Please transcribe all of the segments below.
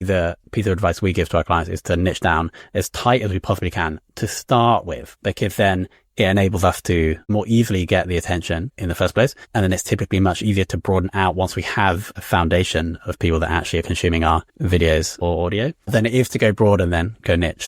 The piece of advice we give to our clients is to niche down as tight as we possibly can to start with, because then it enables us to more easily get the attention in the first place. And then it's typically much easier to broaden out once we have a foundation of people that actually are consuming our videos or audio than it is to go broad and then go niche.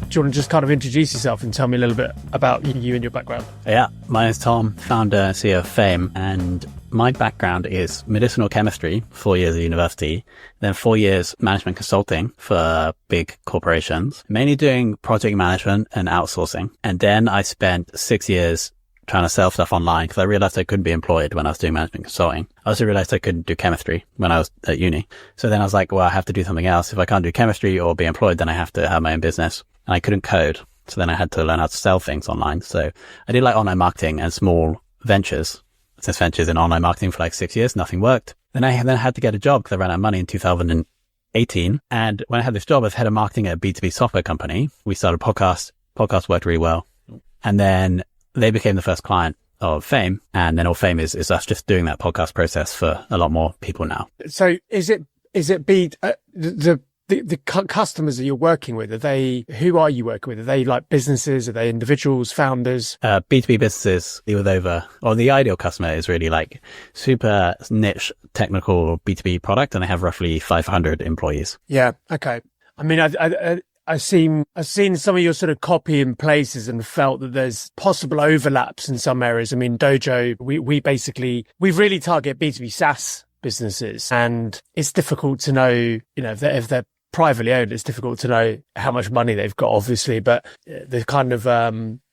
Do you want to just kind of introduce yourself and tell me a little bit about you and your background? Yeah, my name is Tom, founder and CEO of Fame, and my background is medicinal chemistry, 4 years at university, then 4 years management consulting for big corporations, mainly doing project management and outsourcing. And then I spent 6 years trying to sell stuff online because I realized I couldn't be employed when I was doing management consulting. I also realized I couldn't do chemistry when I was at uni. So then I was like, well, I have to do something else. If I can't do chemistry or be employed, then I have to have my own business. And I couldn't code. So then I had to learn how to sell things online. So I did like online marketing and small ventures, business ventures in online marketing for like 6 years. Nothing worked. Then I had to get a job because I ran out of money in 2018. And when I had this job as head of marketing at a B2B software company, we started a podcast. Podcast worked really well. And then they became the first client of Fame. And then all Fame is us just doing that podcast process for a lot more people now. So is it the customers that you're working with, who are you working with? Are they like businesses? Are they individuals, founders? B2B businesses the ideal customer is really like super niche technical B2B product, and they have roughly 500 employees. Yeah. Okay. I mean, I've seen some of your sort of copy in places and felt that there's possible overlaps in some areas. I mean, Dojo, we really target B2B SaaS businesses, and it's difficult to know, if they're privately owned, it's difficult to know how much money they've got, obviously, but the kind of,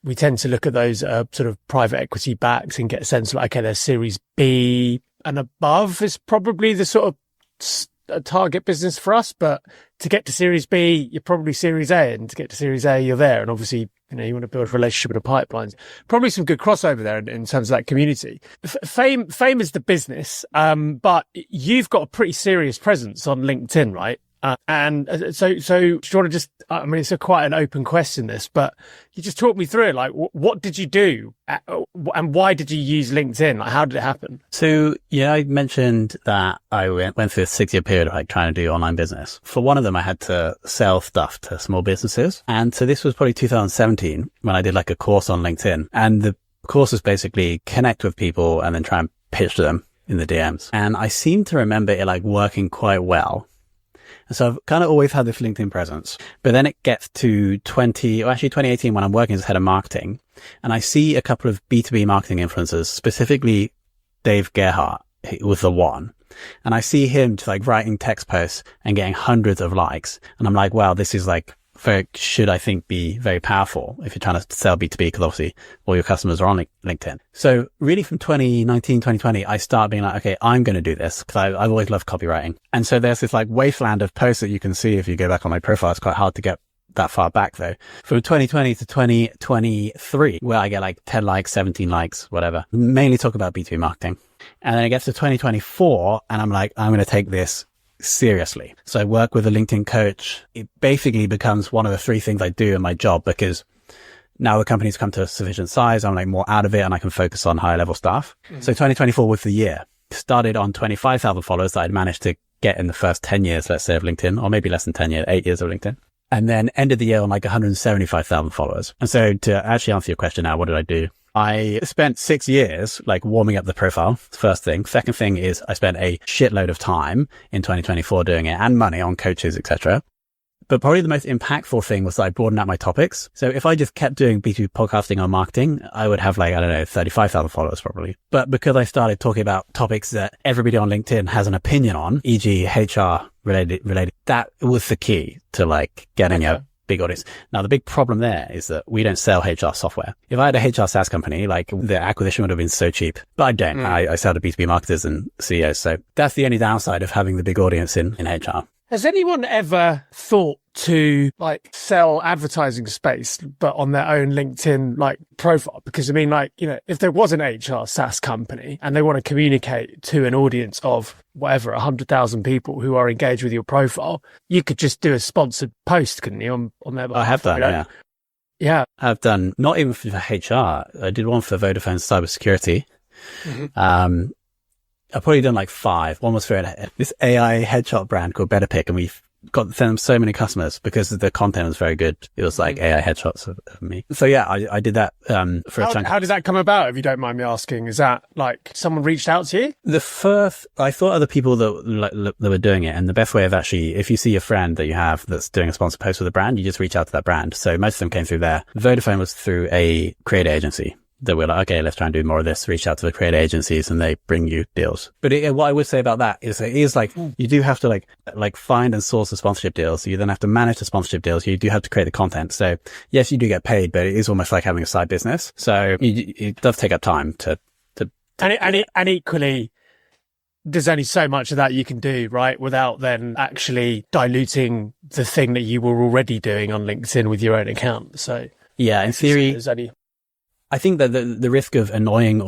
we tend to look at those sort of private equity backs and get a sense of like, okay, they're Series B and above is probably the sort of target business for us. But to get to Series B, you're probably Series A, and to get to Series A, you're there. And obviously, you want to build a relationship with the pipelines. Probably some good crossover there in terms of that community. Fame is the business, but you've got a pretty serious presence on LinkedIn, right? So do you want to just, I mean, it's quite an open question, this, but you just talk me through it. Like, what did you do and why did you use LinkedIn? Like, how did it happen? So, yeah, I mentioned that I went through a 6-year period of like trying to do online business. For one of them, I had to sell stuff to small businesses. And so this was probably 2017 when I did like a course on LinkedIn. And the course was basically connect with people and then try and pitch to them in the DMs. And I seem to remember it like working quite well. So I've kind of always had this LinkedIn presence, but then it gets to 2018 when I'm working as head of marketing, and I see a couple of B2B marketing influencers, specifically Dave Gerhardt, who was the one. And I see him just like writing text posts and getting hundreds of likes. And I'm like, wow, this is like should I think be very powerful if you're trying to sell B2B, because obviously all your customers are on LinkedIn. So really from 2019, 2020, I start being like, okay, I'm going to do this because I've always loved copywriting. And so there's this like wasteland of posts that you can see if you go back on my profile. It's quite hard to get that far back though. From 2020 to 2023, where I get like 10 likes, 17 likes, whatever, mainly talk about B2B marketing. And then it gets to 2024 and I'm like, I'm going to take this seriously. So I work with a LinkedIn coach. It basically becomes one of the 3 things I do in my job, because now the company's come to a sufficient size. I'm like more out of it and I can focus on higher level stuff. So 2024 was the year. Started on 25,000 followers that I'd managed to get in the first 10 years, let's say, of LinkedIn, or maybe less than 10 years, 8 years of LinkedIn. And then ended the year on like 175,000 followers. And so to actually answer your question now, what did I do? I spent 6 years like warming up the profile. First thing. Second thing is I spent a shitload of time in 2024 doing it, and money on coaches, etc. But probably the most impactful thing was that I broadened out my topics. So if I just kept doing B2B podcasting or marketing, I would have like, 35,000 followers probably. But because I started talking about topics that everybody on LinkedIn has an opinion on, e.g. HR related, that was the key to like getting a big audience. Now, the big problem there is that we don't sell HR software. If I had a HR SaaS company, like the acquisition would have been so cheap, but I don't. I sell to B2B marketers and CEOs. So that's the only downside of having the big audience in HR. Has anyone ever thought to like sell advertising space, but on their own LinkedIn like profile? Because I mean, like, if there was an HR SaaS company and they want to communicate to an audience of whatever, 100,000 people who are engaged with your profile, you could just do a sponsored post, couldn't you, on their behalf? I have that, yeah. Yeah. I've done, not even for HR, I did one for Vodafone's cybersecurity. Mm-hmm. I've probably done like 5. One was for this AI headshot brand called Better Pick, and we've got them so many customers because the content was very good. It was like AI headshots of me. So yeah, I did that for a chunk. How did that come about, if you don't mind me asking? Is that like someone reached out to you? I thought other people that were doing it, and the best way of actually, if you see a friend that you have that's doing a sponsored post with a brand, you just reach out to that brand. So most of them came through there. Vodafone was through a creative agency. That we're like, okay, let's try and do more of this. Reach out to the creative agencies and they bring you deals. But what I would say about that is it is like, you do have to like find and source the sponsorship deals. You then have to manage the sponsorship deals. You do have to create the content. So yes, you do get paid, but it is almost like having a side business. So it does take up time and equally, there's only so much of that you can do, right? Without then actually diluting the thing that you were already doing on LinkedIn with your own account. So yeah, in theory, I think that the risk of annoying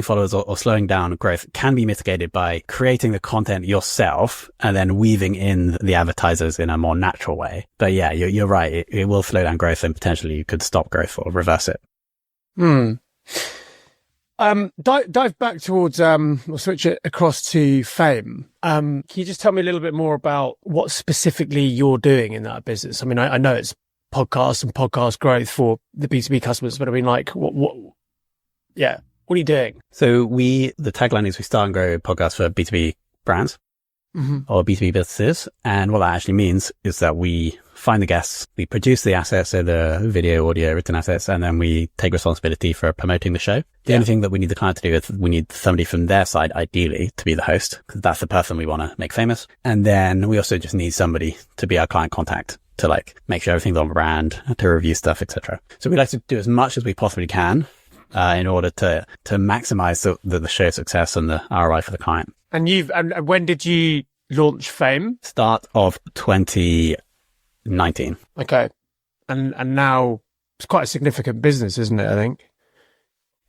followers or slowing down growth can be mitigated by creating the content yourself and then weaving in the advertisers in a more natural way. But yeah, you're right. It will slow down growth and potentially you could stop growth or reverse it. Dive back towards, we'll switch it across to Fame. Can you just tell me a little bit more about what specifically you're doing in that business? I mean, I know it's podcast and podcast growth for the B2B customers, but I mean, like, what are you doing? So the tagline is we start and grow podcasts for B2B brands or B2B businesses. And what that actually means is that we find the guests, we produce the assets, so the video, audio, written assets, and then we take responsibility for promoting the show. The only thing that we need the client to do is we need somebody from their side, ideally, to be the host, because that's the person we want to make famous. And then we also just need somebody to be our client contact, to like make sure everything's on brand, to review stuff, etc. So we like to do as much as we possibly can in order to maximize the show success and the ROI for the client. And when did you launch Fame? Start of 2019. Okay. And now it's quite a significant business, isn't it, I think?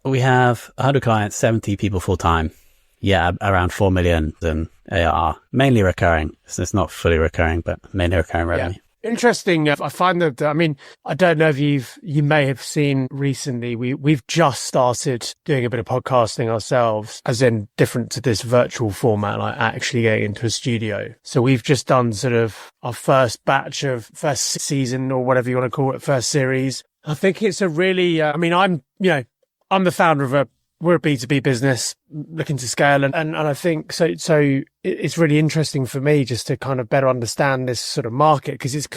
We have 100 clients, 70 people full time. Yeah, around 4 million in ARR, mainly recurring. So it's not fully recurring, but mainly recurring revenue. Yeah. Interesting. I find that, I mean, I don't know if you may have seen recently, we've just started doing a bit of podcasting ourselves, as in different to this virtual format, like actually getting into a studio. So we've just done sort of our first batch of first season or whatever you want to call it, first series. I think it's a really, I'm the founder we're a B2B business looking to scale. And I think so it's really interesting for me just to kind of better understand this sort of market, because it's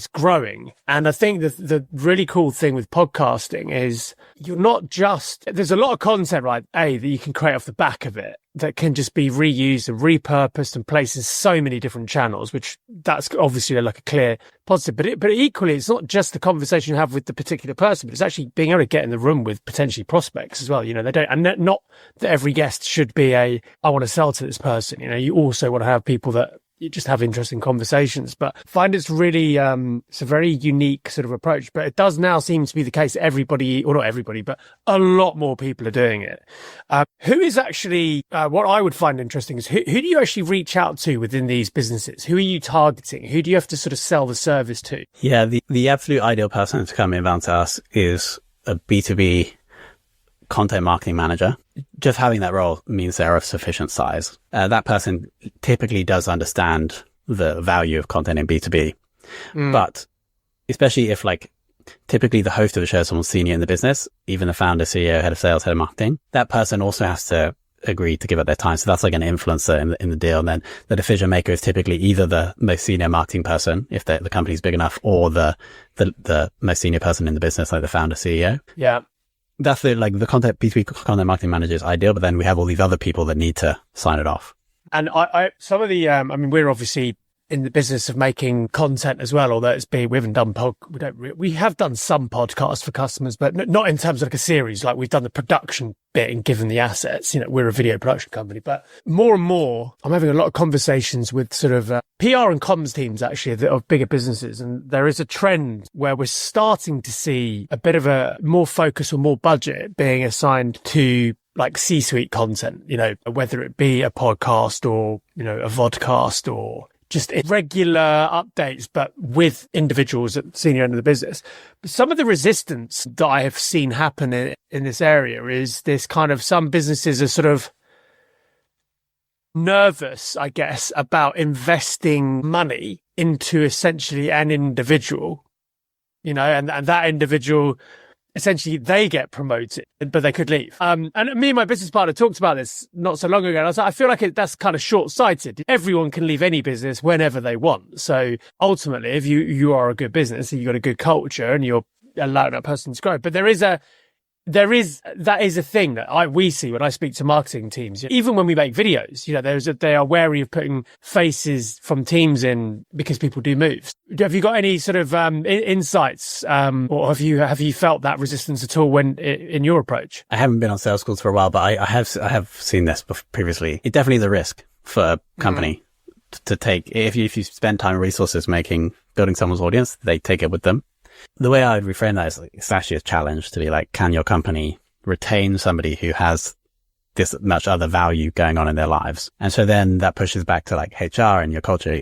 growing. And I think the really cool thing with podcasting is there's a lot of content, right? That you can create off the back of it that can just be reused and repurposed and placed in so many different channels, which that's obviously like a clear positive. But equally, it's not just the conversation you have with the particular person, but it's actually being able to get in the room with potentially prospects as well. You know, not that every guest should be I want to sell to this person. You know, you also want to have people that you just have interesting conversations, but find it's really, it's a very unique sort of approach, but it does now seem to be the case that everybody, or not everybody, but a lot more people are doing it. Who is actually, what I would find interesting is who do you actually reach out to within these businesses? Who are you targeting? Who do you have to sort of sell the service to? Yeah, the absolute ideal person to come inbound to us is a B2B content marketing manager. Just having that role means they're of sufficient size. That person typically does understand the value of content in B2B. But especially if typically the host of the show is someone senior in the business, even the founder, CEO, head of sales, head of marketing, that person also has to agree to give up their time. So that's like an influencer in the deal. And then the decision maker is typically either the most senior marketing person, if the company's big enough, or the most senior person in the business, like the founder, CEO. Yeah. That's the B2B content marketing manager is ideal, but then we have all these other people that need to sign it off. And some of the, we're obviously in the business of making content as well, although we have done some podcasts for customers, but not in terms of like a series. Like we've done the production bit and given the assets, we're a video production company, but more and more I'm having a lot of conversations with sort of PR and comms teams actually of bigger businesses. And there is a trend where we're starting to see a bit of a more focus or more budget being assigned to like C-suite content, whether it be a podcast or, a vodcast or just regular updates, but with individuals at the senior end of the business. But some of the resistance that I have seen happen in this area is this kind of, some businesses are sort of nervous, I guess, about investing money into essentially an individual, you know, and that individual, essentially they get promoted, but they could leave. And me and my business partner talked about this not so long ago. And I was like, I feel like that's kind of short-sighted. Everyone can leave any business whenever they want. So ultimately, if you are a good business and you've got a good culture and you're allowing that person to grow, but that is a thing that we see when I speak to marketing teams. Even when we make videos, you know, they are wary of putting faces from teams in because people do move. Have you got any sort of insights, or have you felt that resistance at all when in your approach? I haven't been on sales schools for a while, but I have seen this previously. It definitely is a risk for a company to take. If you spend time and resources building someone's audience, they take it with them. The way I would reframe that is it's actually a challenge to be like, can your company retain somebody who has this much other value going on in their lives? And so then that pushes back to like HR and your culture,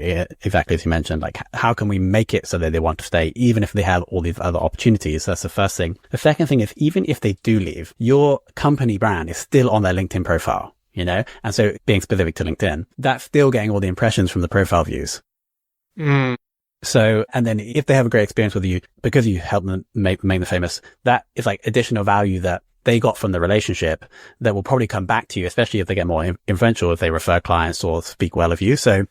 exactly as you mentioned, like how can we make it so that they want to stay, even if they have all these other opportunities? That's the first thing. The second thing is, even if they do leave, your company brand is still on their LinkedIn profile, you know? And so being specific to LinkedIn, that's still getting all the impressions from the profile views. So, and then if they have a great experience with you because you help them make them famous, that is like additional value that they got from the relationship that will probably come back to you, especially if they get more influential, if they refer clients or speak well of you. So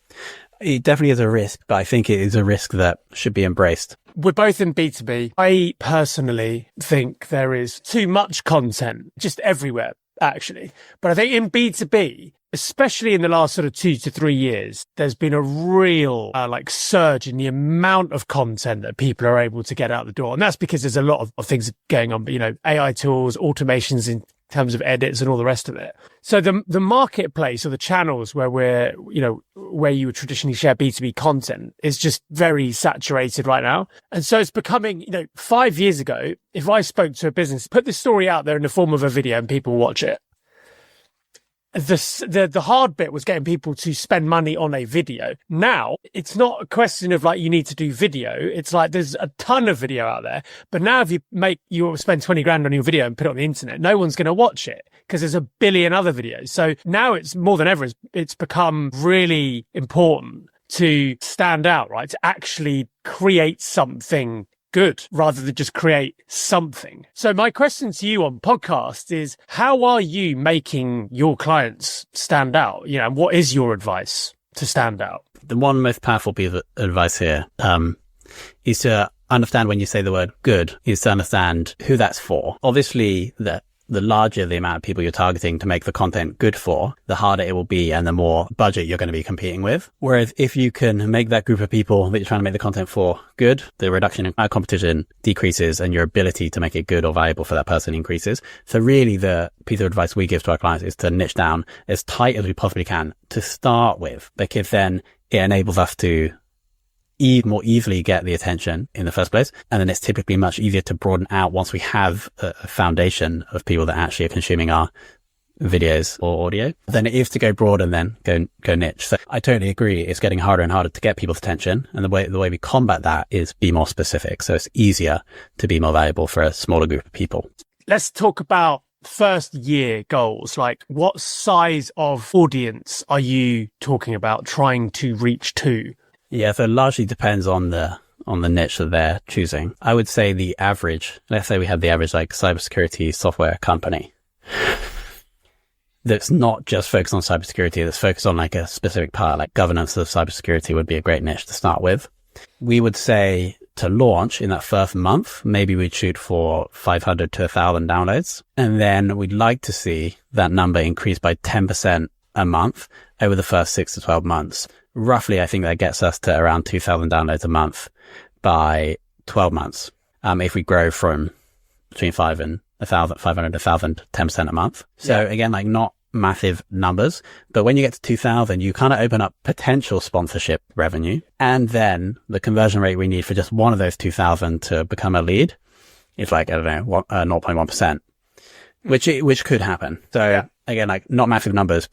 it definitely is a risk, but I think it is a risk that should be embraced. We're both in B2B. I personally think there is too much content just everywhere, actually. But I think in B2B, especially in the last sort of 2 to 3 years, there's been a real surge in the amount of content that people are able to get out the door. And that's because there's a lot of things going on, but, you know, AI tools, automations in terms of edits and all the rest of it. So the marketplace or the channels where you would traditionally share B2B content is just very saturated right now. And so it's becoming, 5 years ago, if I spoke to a business, put this story out there in the form of a video and people watch it, the hard bit was getting people to spend money on a video. Now it's not a question of like you need to do video. It's like there's a ton of video out there. But now if you spend 20 grand on your video and put it on the internet, no one's going to watch it because there's a billion other videos. So now it's more than ever, it's become really important to stand out, right? To actually create something good rather than just create something. So my question to you on podcast is, how are you making your clients stand out? And what is your advice to stand out? The one most powerful piece of advice here is to understand, when you say the word good, is to understand who that's for. Obviously, the larger the amount of people you're targeting to make the content good for, the harder it will be and the more budget you're going to be competing with. Whereas if you can make that group of people that you're trying to make the content for good, the reduction in competition decreases and your ability to make it good or valuable for that person increases. So really the piece of advice we give to our clients is to niche down as tight as we possibly can to start with, because then it enables us to more easily get the attention in the first place. And then it's typically much easier to broaden out once we have a foundation of people that actually are consuming our videos or audio than it is to go broad and then go niche. So I totally agree. It's getting harder and harder to get people's attention. And the way we combat that is be more specific. So it's easier to be more valuable for a smaller group of people. Let's talk about first year goals. Like, what size of audience are you talking about trying to reach to? Yeah, so it largely depends on the niche that they're choosing. I would say the average, let's say we have the average like cybersecurity software company that's not just focused on cybersecurity, that's focused on like a specific part, like governance of cybersecurity would be a great niche to start with. We would say to launch in that first month, maybe we'd shoot for 500 to 1,000 downloads. And then we'd like to see that number increase by 10% a month over the first 6 to 12 months. Roughly, I think that gets us to around 2,000 downloads a month by 12 months. If we grow from between 500 and 1,000, 10% a month. So again, like not massive numbers, but when you get to 2,000, you kind of open up potential sponsorship revenue. And then the conversion rate we need for just one of those 2,000 to become a lead is like, 0.1%, which could happen. So again, like not massive numbers.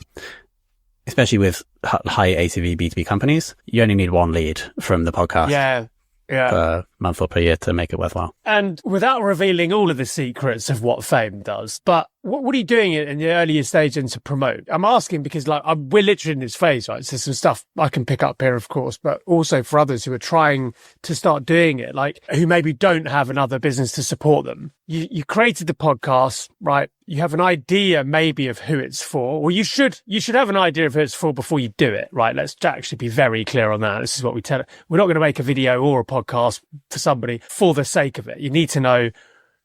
especially with high ACV B2B companies, you only need one lead from the podcast. Yeah. Per month or per year to make it worthwhile. And without revealing all of the secrets of what Fame does, but what are you doing in the earlier stage and to promote? I'm asking because we're literally in this phase, right? So some stuff I can pick up here, of course, but also for others who are trying to start doing it, like who maybe don't have another business to support them. You created the podcast, right? You have an idea maybe of who it's for, or you should have an idea of who it's for before you do it, right? Let's actually be very clear on that. This is what we tell it. We're not going to make a video or a podcast for somebody for the sake of it. You need to know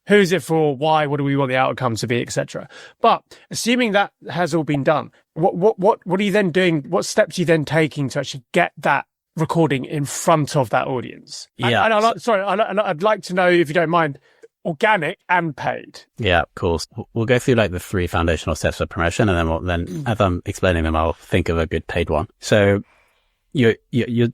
who's it for, why, what do we want the outcome to be, etc. But assuming that has all been done, what are you then doing? What steps are you then taking to actually get that recording in front of that audience? Yeah. And I'd like to know, if you don't mind, organic and paid. Yeah, of course. We'll go through like the 3 foundational steps of promotion, and then as I'm explaining them, I'll think of a good paid one. So you're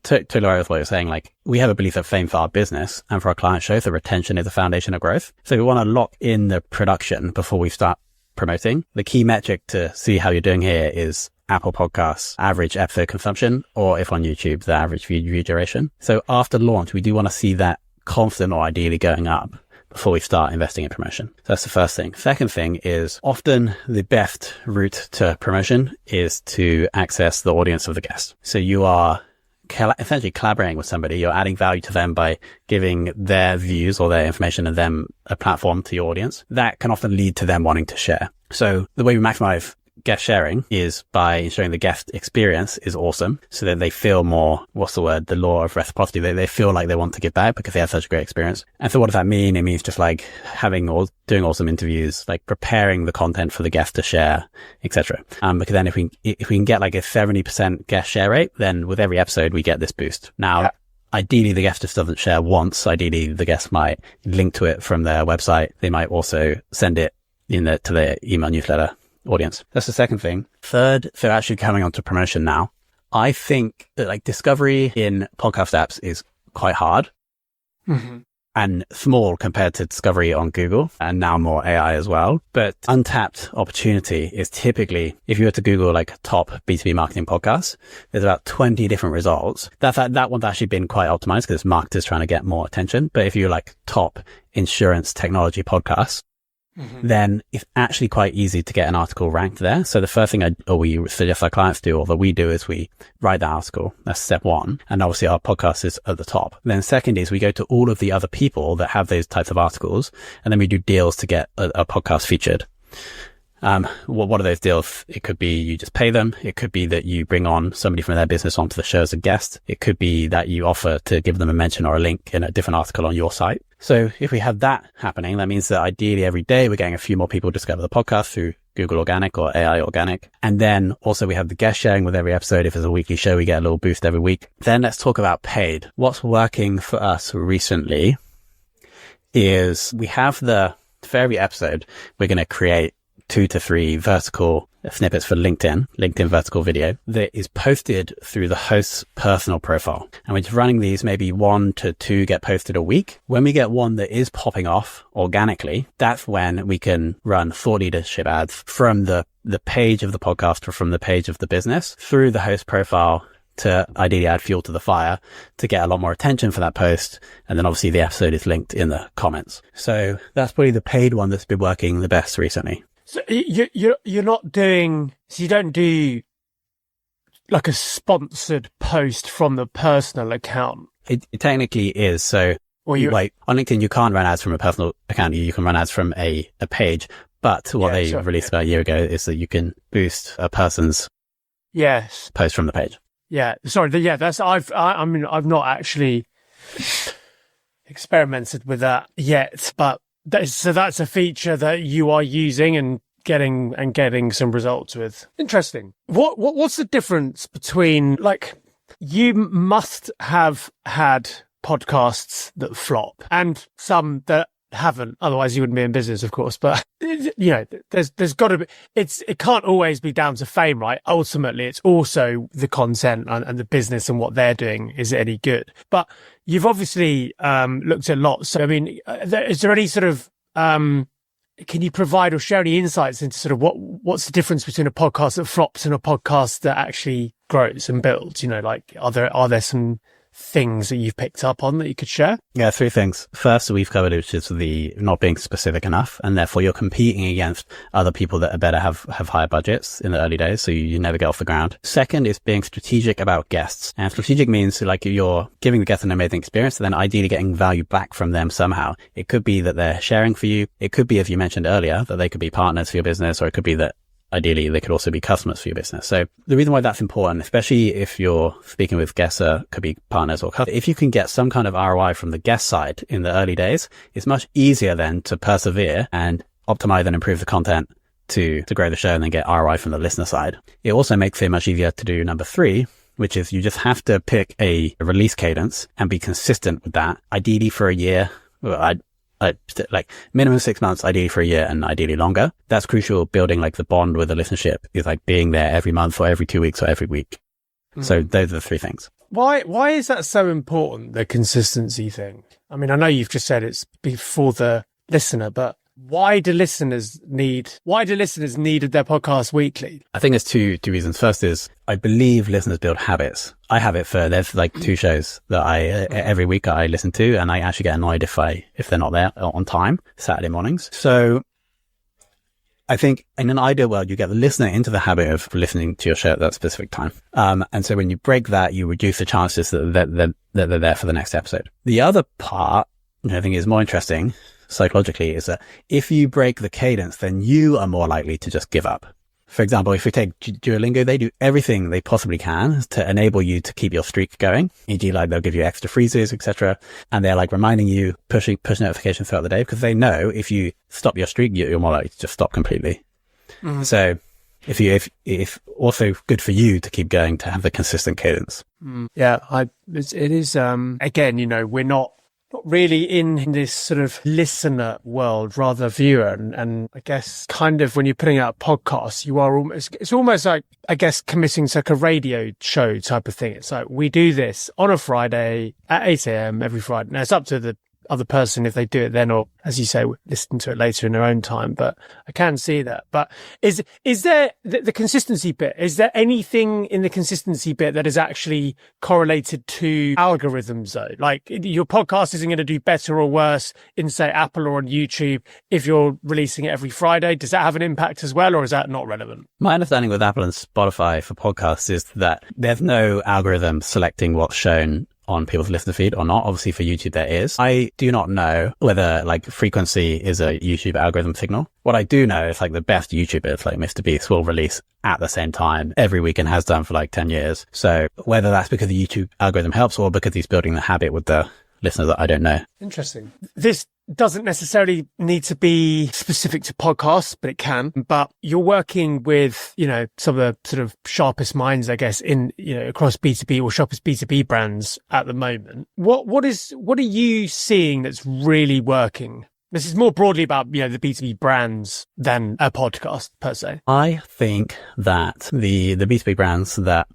totally right with what you're saying. Like, we have a belief that Fame for our business and for our client shows that retention is the foundation of growth. So we want to lock in the production before we start promoting. The key metric to see how you're doing here is Apple Podcasts average episode consumption, or if on YouTube, the average view duration. So after launch, we do want to see that constant or ideally going up before we start investing in promotion. So that's the first thing. Second thing is, often the best route to promotion is to access the audience of the guest. So you are essentially collaborating with somebody. You're adding value to them by giving their views or their information and them a platform to your audience. That can often lead to them wanting to share. So the way we maximize guest sharing is by ensuring the guest experience is awesome, so that they feel more, the law of reciprocity. They feel like they want to give back because they have such a great experience. And so what does that mean? It means just like doing awesome interviews, like preparing the content for the guest to share, etc. Because then if we can get like a 70% guest share rate, then with every episode we get this boost. Now, ideally, the guest just doesn't share once. Ideally, the guest might link to it from their website. They might also send it to their email newsletter audience. That's the second thing. Third, so actually coming on to promotion now, I think that like discovery in podcast apps is quite hard and small compared to discovery on Google, and now more AI as well. But untapped opportunity is typically, if you were to Google like top B2B marketing podcasts, there's about 20 different results. That one's actually been quite optimized because marketers trying to get more attention. But if you're like top insurance technology podcasts, then it's actually quite easy to get an article ranked there. So the first thing we suggest our clients do, or that we do, is we write the article. That's step one. And obviously our podcast is at the top. Then second is we go to all of the other people that have those types of articles, and then we do deals to get a podcast featured. What are those deals? It could be you just pay them. It could be that you bring on somebody from their business onto the show as a guest. It could be that you offer to give them a mention or a link in a different article on your site. So if we have that happening, that means that ideally every day we're getting a few more people discover the podcast through Google Organic or AI Organic. And then also we have the guest sharing with every episode. If it's a weekly show, we get a little boost every week. Then let's talk about paid. What's working for us recently is we have for every episode, we're going to create 2 to 3 vertical snippets for LinkedIn vertical video that is posted through the host's personal profile. And we're just running these, maybe 1 to 2 get posted a week. When we get one that is popping off organically, that's when we can run thought leadership ads from the page of the podcast or from the page of the business through the host profile to ideally add fuel to the fire to get a lot more attention for that post. And then obviously the episode is linked in the comments. So that's probably the paid one that's been working the best recently. So you're not doing, so you don't do like a sponsored post from the personal account. It technically is. So like on LinkedIn, you can't run ads from a personal account. You can run ads from a page. But what they released about a year ago is that you can boost a person's post from the page. Yeah. Sorry. That's, I've not actually experimented with that yet, but so that's a feature that you are using and getting some results with. Interesting. What's the difference between, like, you must have had podcasts that flop and some that haven't, otherwise you wouldn't be in business, of course. But you know, there's got to be. It can't always be down to Fame, right? Ultimately, it's also the content and the business and what they're doing. Is it any good? But you've obviously looked at lots. So I mean, is there any sort of can you provide or share any insights into sort of what's the difference between a podcast that flops and a podcast that actually grows and builds? You know, like are there some things that you've picked up on that you could share? Yeah, three things. First, we've covered, which is the not being specific enough, and therefore you're competing against other people that are better, have higher budgets in the early days, so you never get off the ground. Second is being strategic about guests. And strategic means like you're giving the guest an amazing experience, and then ideally getting value back from them somehow. It could be that they're sharing for you. It could be, as you mentioned earlier, that they could be partners for your business, or it could be that ideally they could also be customers for your business. So the reason why that's important, especially if you're speaking with guests, could be partners or customers, if you can get some kind of ROI from the guest side in the early days, it's much easier then to persevere and optimize and improve the content to grow the show and then get ROI from the listener side. It also makes it much easier to do number three, which is you just have to pick a release cadence and be consistent with that, ideally for a year. Well, like minimum 6 months, ideally for a year, and ideally longer. That's crucial. Building like the bond with the listenership is like being there every month or every 2 weeks or every week. So those are the three things. Why is that so important, the consistency thing? I mean, I know you've just said it's before the listener, but why do listeners need their podcast weekly? I think there's two reasons. First is I believe listeners build habits. I have it there's like 2 shows that every week I listen to, and I actually get annoyed if they're not there on time, Saturday mornings. So I think in an ideal world, you get the listener into the habit of listening to your show at that specific time. And so when you break that, you reduce the chances that they're there for the next episode. The other part, which I think is more interesting psychologically, is that if you break the cadence, then you are more likely to just give up. For example, if we take Duolingo, they do everything they possibly can to enable you to keep your streak going. E.g., like they'll give you extra freezes, etc. And they're like reminding you, push notifications throughout the day, because they know if you stop your streak, you're more likely to just stop completely. Mm-hmm. So if also good for you to keep going, to have the consistent cadence. Yeah, it is, again, you know, we're not really in this sort of listener world, rather viewer. And I guess kind of when you're putting out podcasts, it's almost like, I guess, committing to like a radio show type of thing. It's like, we do this on a Friday at 8 a.m. every Friday. Now it's up to the other person if they do it then, or as you say, listen to it later in their own time. But I can see that. But is there the consistency bit? Is there anything in the consistency bit that is actually correlated to algorithms though? Like your podcast isn't going to do better or worse in, say, Apple or on YouTube if you're releasing it every Friday. Does that have an impact as well, or is that not relevant? My understanding with Apple and Spotify for podcasts is that there's no algorithm selecting what's shown on people's listener feed or not. Obviously for YouTube there is. I do not know whether like frequency is a YouTube algorithm signal. What I do know is like the best YouTubers like Mr. Beast will release at the same time every week and has done for like 10 years. So whether that's because the YouTube algorithm helps or because he's building the habit with the listeners, I don't know. Interesting. This doesn't necessarily need to be specific to podcasts, but it can. But you're working with, you know, some of the sort of sharpest minds, I guess, in, you know, across B2B or sharpest B2B brands at the moment. What are you seeing that's really working? This is more broadly about, you know, the B2B brands than a podcast per se. I think that the B2B brands that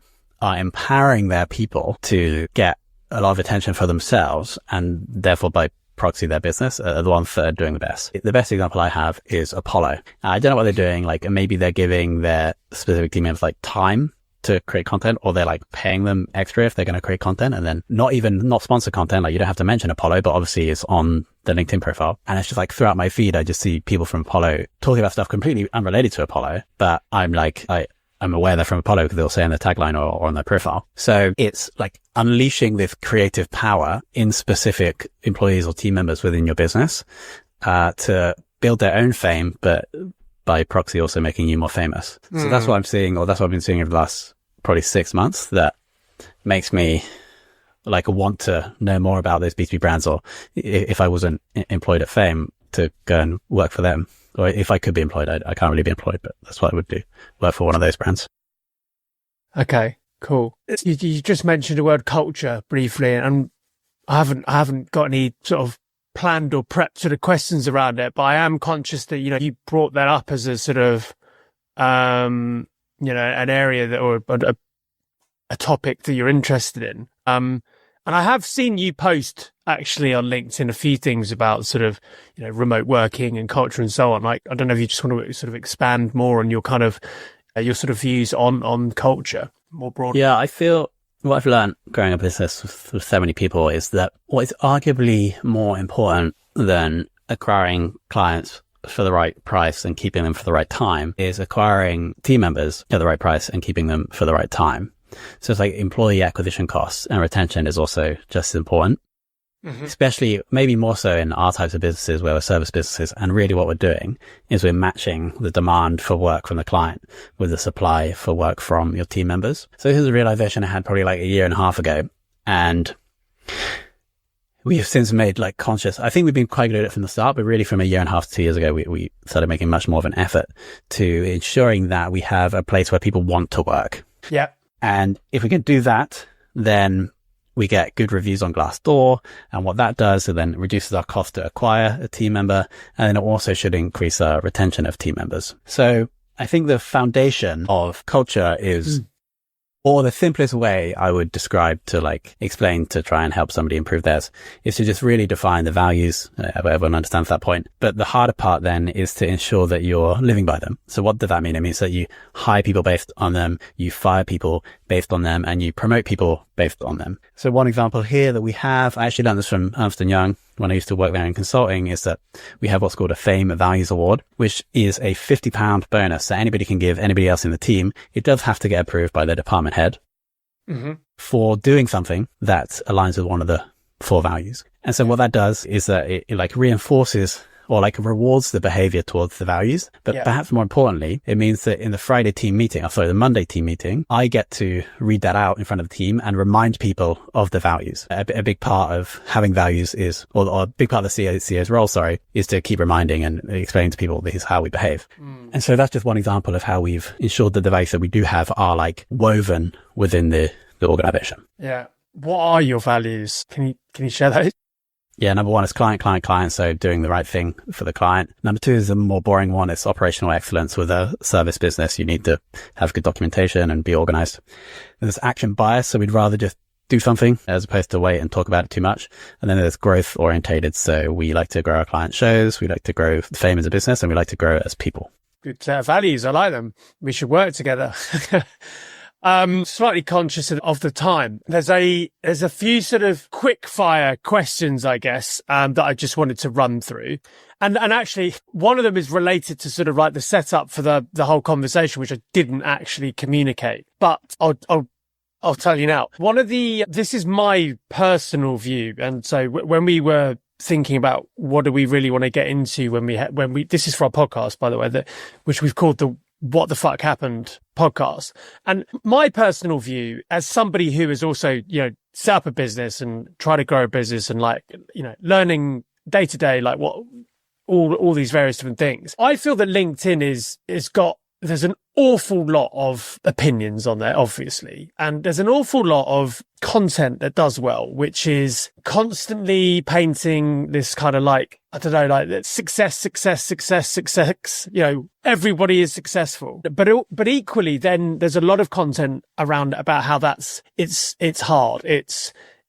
are empowering their people to get a lot of attention for themselves and therefore by proxy their business are the ones that are doing the best. The best example I have is Apollo. I don't know what they're doing. Like maybe they're giving their specific team members like time to create content, or they're like paying them extra if they're going to create content, and then not sponsored content. Like you don't have to mention Apollo, but obviously it's on the LinkedIn profile. And it's just like throughout my feed, I just see people from Apollo talking about stuff completely unrelated to Apollo, but I'm aware they're from Apollo because they'll say in their tagline or on their profile. So it's like unleashing this creative power in specific employees or team members within your business, to build their own fame, but by proxy also making you more famous. So that's what I'm seeing, or that's what I've been seeing over the last probably 6 months, that makes me like want to know more about those B2B brands, or if I wasn't employed at Fame, to go and work for them. Or if I could be employed, I can't really be employed, but that's what I would do, work for one of those brands. Okay, cool. You just mentioned the word culture briefly, and I haven't got any sort of planned or prepped sort of questions around it, but I am conscious that, you know, you brought that up as a sort of, you know, an area that, or a topic that you're interested in. And I have seen you post actually on LinkedIn a few things about sort of, remote working and culture and so on. Like, I don't know if you just want to sort of expand more on your kind of, your sort of views on culture more broadly. Yeah, I feel what I've learned growing a business with so many people is that what is arguably more important than acquiring clients for the right price and keeping them for the right time is acquiring team members at the right price and keeping them for the right time. So it's like employee acquisition costs and retention is also just as important, especially maybe more so in our types of businesses where we're service businesses. And really what we're doing is we're matching the demand for work from the client with the supply for work from your team members. So this is a realization I had probably like a year and a half ago. And we have since made like conscious, I think we've been quite good at it from the start, but really from a year and a half to 2 years ago, we started making much more of an effort to ensuring that we have a place where people want to work. Yeah. And if we can do that, then we get good reviews on Glassdoor. And what that does, it then reduces our cost to acquire a team member. And then it also should increase our retention of team members. So I think the foundation of culture is, or the simplest way I would describe to like explain to try and help somebody improve theirs is to just really define the values. Everyone understands that point. But the harder part then is to ensure that you're living by them. So what does that mean? It means that you hire people based on them, you fire people based on them, and you promote people based on them. So one example here that we have, I actually learned this from Ernst & Young when I used to work there in consulting, is that we have what's called a Fame Values Award, which is a £50 bonus that anybody can give anybody else in the team. It does have to get approved by the department head for doing something that aligns with one of the 4 values. And so what that does is that it like reinforces or like rewards the behavior towards the values. But perhaps more importantly, it means that in the the Monday team meeting, I get to read that out in front of the team and remind people of the values. A big part of having values is, or a big part of the CEO's role, is to keep reminding and explaining to people this is how we behave. And so that's just one example of how we've ensured that the values that we do have are like woven within the organization. Yeah. What are your values? Can you share those? Yeah, number 1 is client. So doing the right thing for the client. Number 2 is a more boring one. It's operational excellence. With a service business, you need to have good documentation and be organized. There's action bias. So we'd rather just do something as opposed to wait and talk about it too much. And then there's growth orientated. So we like to grow our client shows. We like to grow Fame as a business, and we like to grow as people. Good set of values. I like them. We should work together. Slightly conscious of the time. There's a few sort of quick fire questions, I guess, that I just wanted to run through. And actually one of them is related to sort of like the setup for the whole conversation, which I didn't actually communicate, but I'll tell you now. This is my personal view. And so when we were thinking about what do we really want to get into when we this is for our podcast, by the way, which we've called the What the Fuck Happened podcast. And my personal view as somebody who has also, set up a business and try to grow a business and like, learning day to day, like what all these various different things. I feel that LinkedIn there's an awful lot of opinions on there, obviously. And there's an awful lot of content that does well, which is constantly painting this kind of like, I don't know, like success. Everybody is successful. But equally, then there's a lot of content around about how it's hard.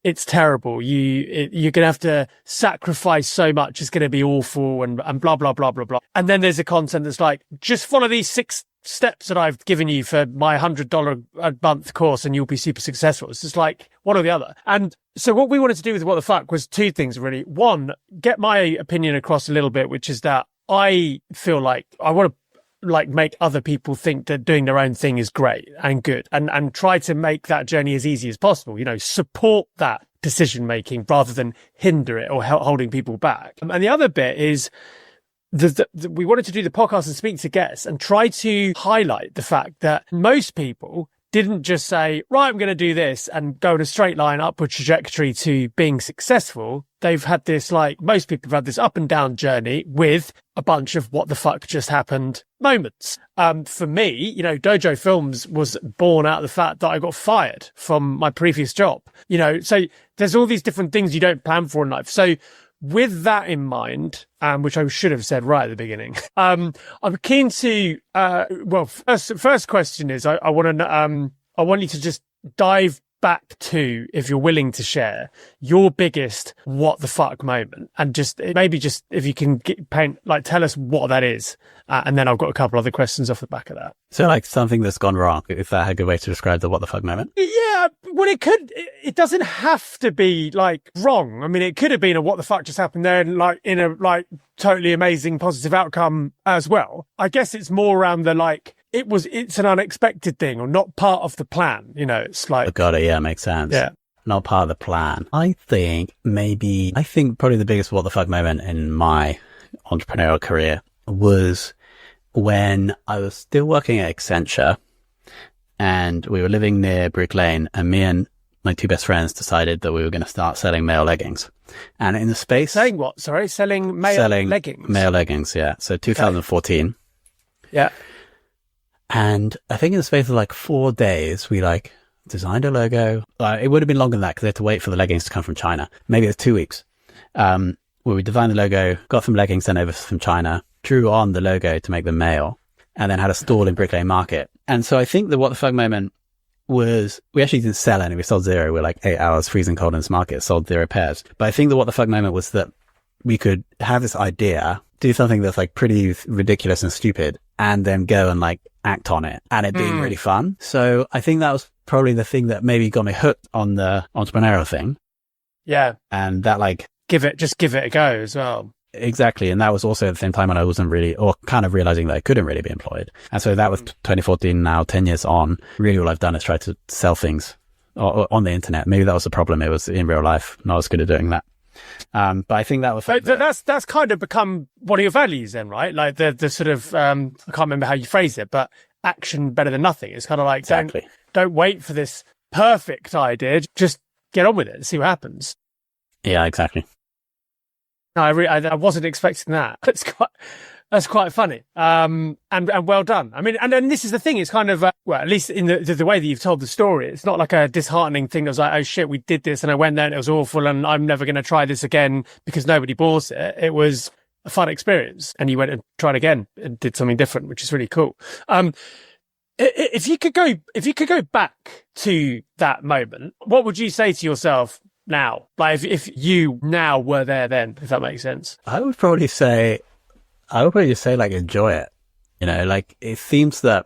It's terrible. You're going to have to sacrifice so much. It's going to be awful and blah, blah, blah, blah, blah. And then there's a content that's like, just follow these 6 steps that I've given you for my $100 a month course and you'll be super successful. It's just like one or the other. And so what we wanted to do with What the Fuck was 2 things, really. One, get my opinion across a little bit, which is that I feel like I want to like make other people think that doing their own thing is great and good and try to make that journey as easy as possible, support that decision making rather than hinder it or holding people back. And the other bit is we wanted to do the podcast and speak to guests and try to highlight the fact that most people didn't just say, right, I'm going to do this and go in a straight line upward trajectory to being successful. They've had this, like most people have had this up and down journey with a bunch of what the fuck just happened moments. For me, Dojo Films was born out of the fact that I got fired from my previous job, so there's all these different things you don't plan for in life. So with that in mind, which I should have said right at the beginning, I'm keen to, first question is I want you to just dive back to, if you're willing to share, your biggest what the fuck moment, and just if you can tell us what that is, and then I've got a couple other questions off the back of that. So like something that's gone wrong, is that a good way to describe the what the fuck moment? Yeah, well, it doesn't have to be like wrong. I mean, it could have been a what the fuck just happened there, and like in a like totally amazing positive outcome as well. I guess it's more around the like, it's an unexpected thing or not part of the plan. You know, it's like, Oh, got it. Yeah, makes sense. Yeah. Not part of the plan. I think probably the biggest what the fuck moment in my entrepreneurial career was when I was still working at Accenture and we were living near Brick Lane, and me and my two best friends decided that we were going to start selling male leggings. And in the space... Selling what? Sorry? Selling leggings? Male leggings, yeah. So 2014. Okay. Yeah. And I think in the space of like 4 days, we like designed a logo. It would have been longer than that because they had to wait for the leggings to come from China. Maybe it was 2 weeks. Where we designed the logo, got some leggings sent over from China, drew on the logo to make them male, and then had a stall in Brick Lane Market. And so I think the what the fuck moment was, we actually didn't sell any. We sold 0. We're like 8 hours freezing cold in this market, sold 0 pairs. But I think the what the fuck moment was that we could have this idea, do something that's like pretty ridiculous and stupid, and then go and like act on it, and it being really fun. So I think that was probably the thing that maybe got me hooked on the entrepreneurial thing. Yeah. And that like, give it a go as well. Exactly. And that was also at the same time when I wasn't really, or kind of realizing that I couldn't really be employed. And so that was 2014, now 10 years on. Really all I've done is try to sell things on the internet. Maybe that was the problem. It was in real life, not as good at doing that. But I think that was... But that's kind of become one of your values then, right? Like the sort of, I can't remember how you phrased it, but action better than nothing. It's kind of like, exactly. Don't wait for this perfect idea. Just get on with it and see what happens. Yeah, exactly. No, I wasn't expecting that. That's quite funny. And well done. I mean, and then this is the thing. It's kind of, well, at least in the way that you've told the story, it's not like a disheartening thing that was like, oh shit, we did this and I went there and it was awful and I'm never going to try this again because nobody bought it. It was a fun experience and you went and tried again and did something different, which is really cool. If you could go back to that moment, what would you say to yourself now? Like if you now were there then, if that makes sense. I would probably just say like enjoy it. You know, like it seems that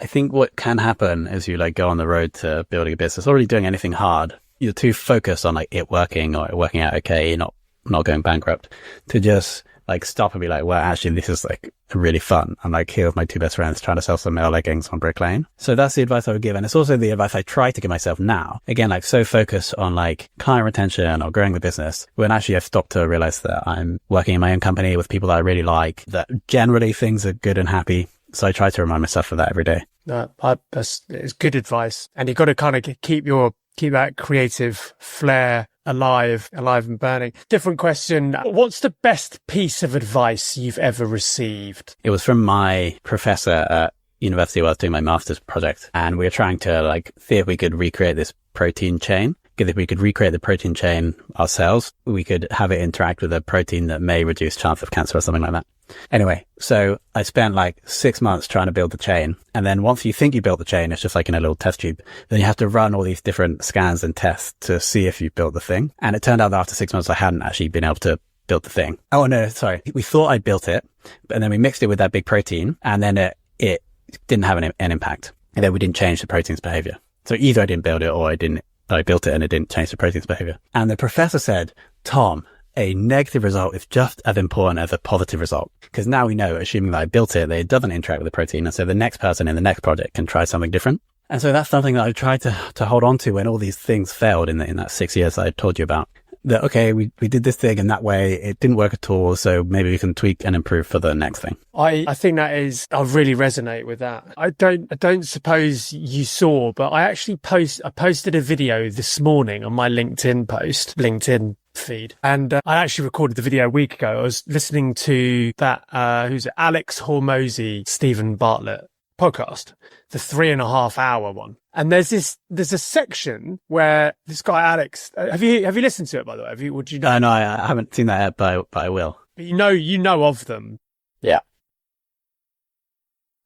I think what can happen is you like go on the road to building a business, already doing anything hard. You're too focused on like it working or it working out okay, you're not going bankrupt, to just like stop and be like, well, actually this is like really fun. I'm like here with my two best friends trying to sell some male leggings on Brick Lane. So that's the advice I would give. And it's also the advice I try to give myself now. Again, like so focused on like client retention or growing the business, when actually I've stopped to realize that I'm working in my own company with people that I really like, that generally things are good and happy. So I try to remind myself of that every day. It's good advice. And you've got to kind of keep that creative flair alive and burning. Different question. What's the best piece of advice you've ever received? It was from my professor at university where I was doing my master's project. And we were trying to like see if we could recreate this protein chain. Because if we could recreate the protein chain ourselves, we could have it interact with a protein that may reduce chance of cancer or something like that. Anyway, so I spent like 6 months trying to build the chain. And then once you think you built the chain, it's just like in a little test tube. Then you have to run all these different scans and tests to see if you built the thing. And it turned out that after 6 months, I hadn't actually been able to build the thing. Oh, no, sorry. We thought I built it, and then we mixed it with that big protein, and then it didn't have an impact. And then we didn't change the protein's behavior. So either I didn't build it or I built it and it didn't change the protein's behavior. And the professor said, Tom, a negative result is just as important as a positive result. Because now we know, assuming that I built it, that it doesn't interact with the protein. And so the next person in the next project can try something different. And so that's something that I tried to hold on to when all these things failed in that 6 years that I told you about. That, okay, we did this thing in that way. It didn't work at all. So maybe we can tweak and improve for the next thing. I think that is, I really resonate with that. I don't suppose you saw, but I actually posted a video this morning on my LinkedIn feed. And I actually recorded the video a week ago. I was listening to that, who's it? Alex Hormozy, Stephen Bartlett podcast, the 3.5 hour one. And there's a section where this guy, Alex, have you listened to it, by the way? Would you know? No, I haven't seen that yet, but I will. But you know of them. Yeah.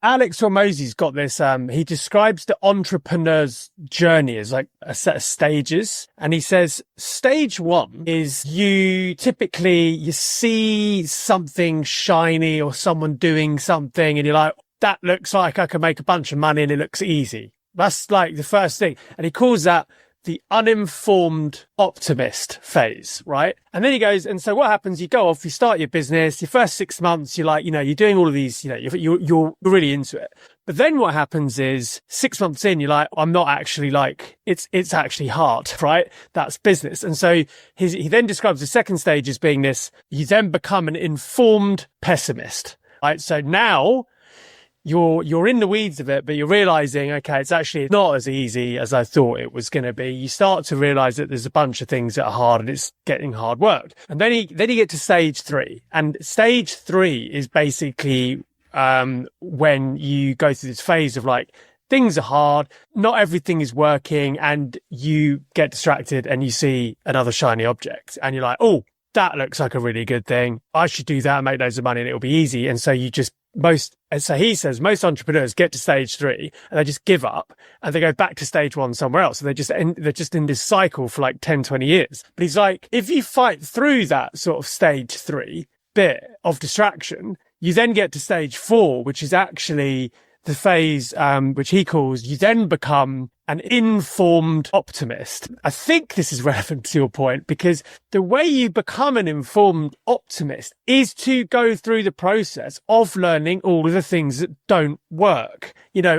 Alex Hormozi's got this, he describes the entrepreneur's journey as like a set of stages. And he says, stage 1 is you see something shiny or someone doing something and you're like, that looks like I can make a bunch of money and it looks easy. That's like the first thing. And he calls that the uninformed optimist phase, right? And then he goes, and so what happens? You go off, you start your business, your first 6 months, you're like, you're doing all of these, you're really into it. But then what happens is 6 months in, you're like, I'm not actually like, it's actually hard, right? That's business. And so he then describes the second stage as being this, you then become an informed pessimist, right? So now you're in the weeds of it, but you're realizing, okay, it's actually not as easy as I thought it was going to be. You start to realize that there's a bunch of things that are hard and it's getting hard work. And then you get to stage 3, and stage 3 is basically, when you go through this phase of like, things are hard, not everything is working, and you get distracted and you see another shiny object and you're like, oh, that looks like a really good thing. I should do that and make loads of money and it'll be easy. And so so he says most entrepreneurs get to stage 3 and they just give up and they go back to stage 1 somewhere else. So they're just in this cycle for like 10, 20 years. But he's like, if you fight through that sort of stage 3 bit of distraction, you then get to stage 4, which is actually the phase, which he calls, you then become an informed optimist. I think this is relevant to your point because the way you become an informed optimist is to go through the process of learning all of the things that don't work.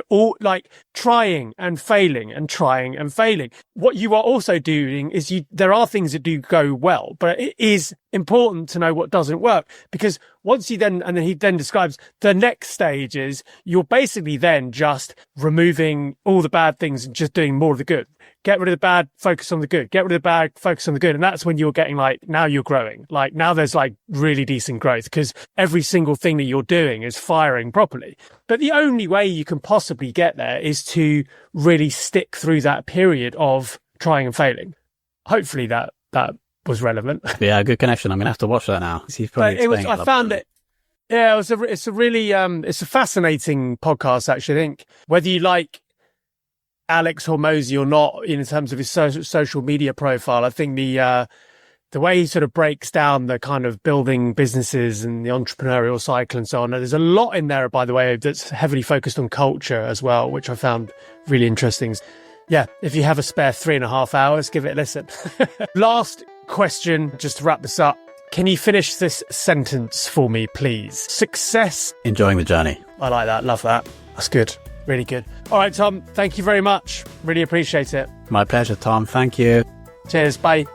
All like trying and failing and trying and failing. What you are also doing is there are things that do go well, but it is important to know what doesn't work because once he then describes the next stage is you're basically then just removing all the bad things and just doing more of the good. Get rid of the bad, focus on the good. Get rid of the bad, focus on the good. And that's when you're getting like, now you're growing. Like now there's like really decent growth because every single thing that you're doing is firing properly. But the only way you can possibly get there is to really stick through that period of trying and failing. Hopefully that was relevant. Yeah, good connection. I'm going to have to watch that now. It's a really, it's a fascinating podcast, actually. I think whether you like Alex Hormozi or not, in terms of his social media profile, I think the way he sort of breaks down the kind of building businesses and the entrepreneurial cycle and so on. There's a lot in there, by the way, that's heavily focused on culture as well, which I found really interesting. Yeah, if you have a spare 3.5 hours, give it a listen. Last question, just to wrap this up. Can you finish this sentence for me, please? Success. Enjoying the journey. I like that. Love that. That's good. Really good. All right, Tom, thank you very much. Really appreciate it. My pleasure, Tom. Thank you. Cheers. Bye.